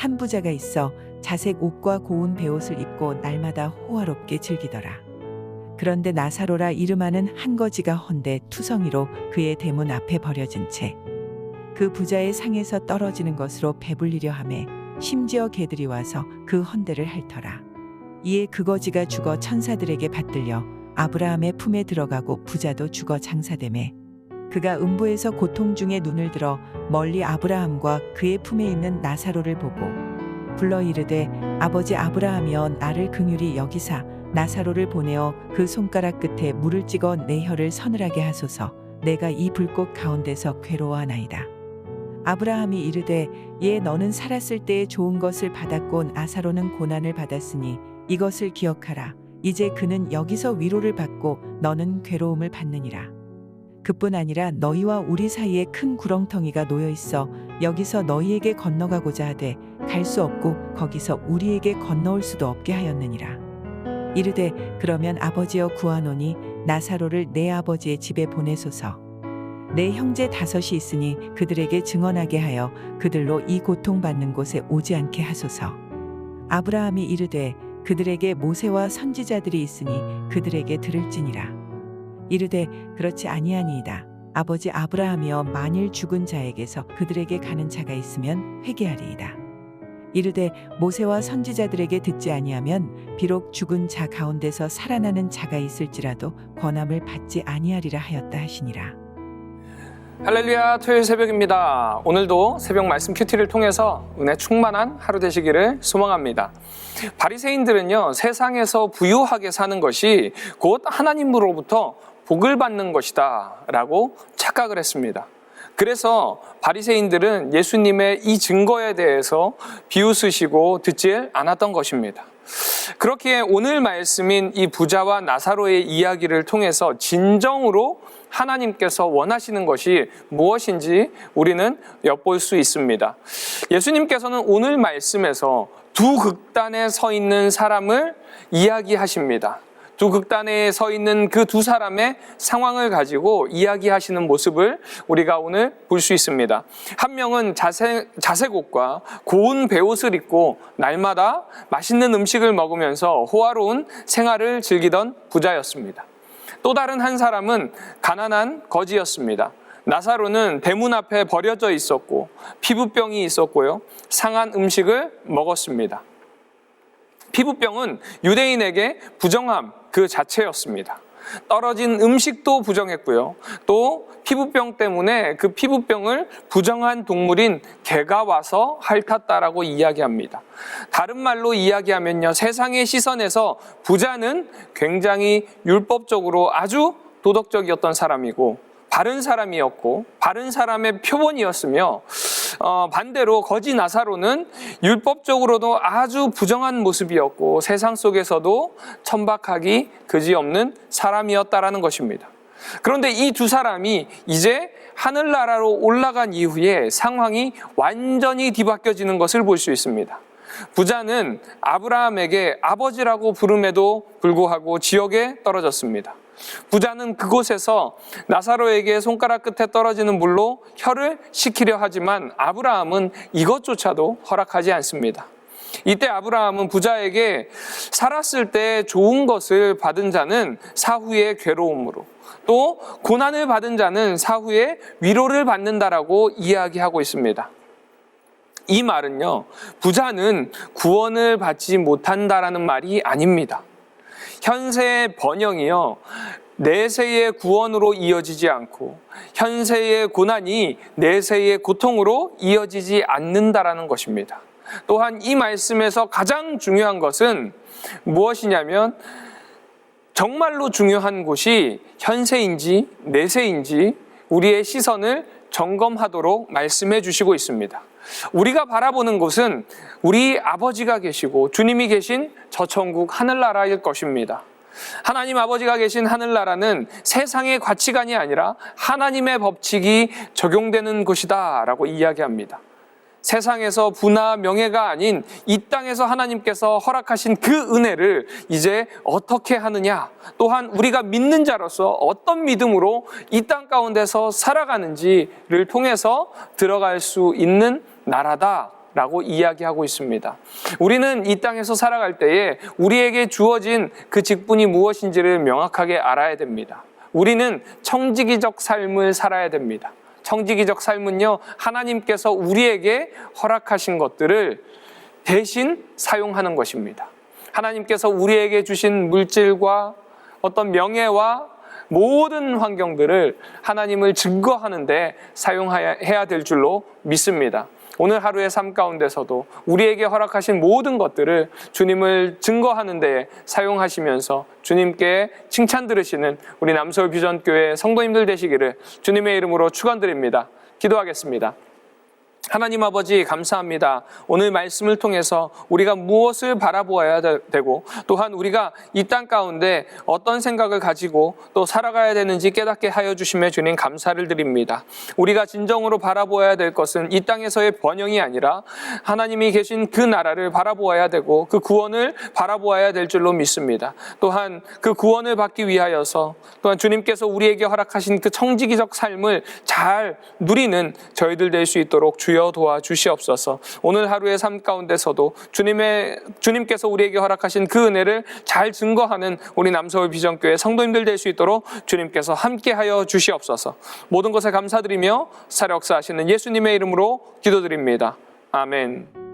한 부자가 있어 자색 옷과 고운 베옷을 입고 날마다 호화롭게 즐기더라. 그런데 나사로라 이름하는 한 거지가 헌데 투성이로 그의 대문 앞에 버려진 채 그 부자의 상에서 떨어지는 것으로 배불리려 하매 심지어 개들이 와서 그 헌대를 핥더라. 이에 그 거지가 죽어 천사들에게 받들려 아브라함의 품에 들어가고 부자도 죽어 장사되매 그가 음부에서 고통 중에 눈을 들어 멀리 아브라함과 그의 품에 있는 나사로를 보고 불러 이르되 아버지 아브라함이여 나를 긍휼히 여기사 나사로를 보내어 그 손가락 끝에 물을 찍어 내 혀를 서늘하게 하소서. 내가 이 불꽃 가운데서 괴로워하나이다. 아브라함이 이르되 예 너는 살았을 때에 좋은 것을 받았고 나사로는 고난을 받았으니 이것을 기억하라. 이제 그는 여기서 위로를 받고 너는 괴로움을 받느니라. 그뿐 아니라 너희와 우리 사이에 큰 구렁텅이가 놓여 있어 여기서 너희에게 건너가고자 하되 갈 수 없고 거기서 우리에게 건너올 수도 없게 하였느니라. 이르되 그러면 아버지여 구하노니 나사로를 내 아버지의 집에 보내소서. 내 형제 5이 있으니 그들에게 증언하게 하여 그들로 이 고통받는 곳에 오지 않게 하소서. 아브라함이 이르되 그들에게 모세와 선지자들이 있으니 그들에게 들을지니라. 이르되 그렇지 아니하니이다. 아버지 아브라함이여 만일 죽은 자에게서 그들에게 가는 자가 있으면 회개하리이다. 이르되 모세와 선지자들에게 듣지 아니하면 비록 죽은 자 가운데서 살아나는 자가 있을지라도 권함을 받지 아니하리라 하였다 하시니라. 할렐루야, 토요일 새벽입니다. 오늘도 새벽 말씀 큐티를 통해서 은혜 충만한 하루 되시기를 소망합니다. 바리새인들은요, 세상에서 부유하게 사는 것이 곧 하나님으로부터 복을 받는 것이다 라고 착각을 했습니다. 그래서 바리새인들은 예수님의 이 증거에 대해서 비웃으시고 듣지 않았던 것입니다. 그렇기에 오늘 말씀인 이 부자와 나사로의 이야기를 통해서 진정으로 하나님께서 원하시는 것이 무엇인지 우리는 엿볼 수 있습니다. 예수님께서는 오늘 말씀에서 두 극단에 서 있는 사람을 이야기하십니다. 두 극단에 서 있는 그 두 사람의 상황을 가지고 이야기하시는 모습을 우리가 오늘 볼 수 있습니다. 한 명은 자색 옷과 고운 베옷을 입고 날마다 맛있는 음식을 먹으면서 호화로운 생활을 즐기던 부자였습니다. 또 다른 한 사람은 가난한 거지였습니다. 나사로는 대문 앞에 버려져 있었고 피부병이 있었고요. 상한 음식을 먹었습니다. 피부병은 유대인에게 부정함 그 자체였습니다. 떨어진 음식도 부정했고요. 또 피부병 때문에 그 피부병을 부정한 동물인 개가 와서 핥았다라고 이야기합니다. 다른 말로 이야기하면요, 세상의 시선에서 부자는 굉장히 율법적으로 아주 도덕적이었던 사람이고 바른 사람이었고 바른 사람의 표본이었으며 반대로 거지 나사로는 율법적으로도 아주 부정한 모습이었고 세상 속에서도 천박하기 그지없는 사람이었다라는 것입니다. 그런데 이 두 사람이 이제 하늘나라로 올라간 이후에 상황이 완전히 뒤바뀌어지는 것을 볼 수 있습니다. 부자는 아브라함에게 아버지라고 부름에도 불구하고 지옥에 떨어졌습니다. 부자는 그곳에서 나사로에게 손가락 끝에 떨어지는 물로 혀를 식히려 하지만 아브라함은 이것조차도 허락하지 않습니다. 이때 아브라함은 부자에게 살았을 때 좋은 것을 받은 자는 사후에 괴로움으로 또 고난을 받은 자는 사후에 위로를 받는다라고 이야기하고 있습니다. 이 말은요, 부자는 구원을 받지 못한다라는 말이 아닙니다. 현세의 번영이요, 내세의 구원으로 이어지지 않고 현세의 고난이 내세의 고통으로 이어지지 않는다라는 것입니다. 또한 이 말씀에서 가장 중요한 것은 무엇이냐면 정말로 중요한 곳이 현세인지 내세인지 우리의 시선을 점검하도록 말씀해 주시고 있습니다. 우리가 바라보는 곳은 우리 아버지가 계시고 주님이 계신 저 천국 하늘나라일 것입니다. 하나님 아버지가 계신 하늘나라는 세상의 가치관이 아니라 하나님의 법칙이 적용되는 곳이다 라고 이야기합니다. 세상에서 부나 명예가 아닌 이 땅에서 하나님께서 허락하신 그 은혜를 이제 어떻게 하느냐, 또한 우리가 믿는 자로서 어떤 믿음으로 이 땅 가운데서 살아가는지를 통해서 들어갈 수 있는 나라다 라고 이야기하고 있습니다. 우리는 이 땅에서 살아갈 때에 우리에게 주어진 그 직분이 무엇인지를 명확하게 알아야 됩니다. 우리는 청지기적 삶을 살아야 됩니다. 청지기적 삶은요, 하나님께서 우리에게 허락하신 것들을 대신 사용하는 것입니다. 하나님께서 우리에게 주신 물질과 어떤 명예와 모든 환경들을 하나님을 증거하는 데 사용해야 될 줄로 믿습니다. 오늘 하루의 삶 가운데서도 우리에게 허락하신 모든 것들을 주님을 증거하는 데 사용하시면서 주님께 칭찬 들으시는 우리 남서울 비전교회 성도님들 되시기를 주님의 이름으로 축원드립니다. 기도하겠습니다. 하나님 아버지 감사합니다. 오늘 말씀을 통해서 우리가 무엇을 바라보아야 되고 또한 우리가 이 땅 가운데 어떤 생각을 가지고 또 살아가야 되는지 깨닫게 하여 주심에 주님 감사를 드립니다. 우리가 진정으로 바라보아야 될 것은 이 땅에서의 번영이 아니라 하나님이 계신 그 나라를 바라보아야 되고 그 구원을 바라보아야 될 줄로 믿습니다. 또한 그 구원을 받기 위하여서 또한 주님께서 우리에게 허락하신 그 청지기적 삶을 잘 누리는 저희들 될 수 있도록 주여 도와주시옵소서. 오늘 하루의 삶 가운데서도 주님께서 우리에게 허락하신 그 은혜를 잘 증거하는 우리 남서울 비전교회 성도님들 될 수 있도록 주님께서 함께하여 주시옵소서. 모든 것에 감사드리며 살아 역사하시는 예수님의 이름으로 기도드립니다. 아멘.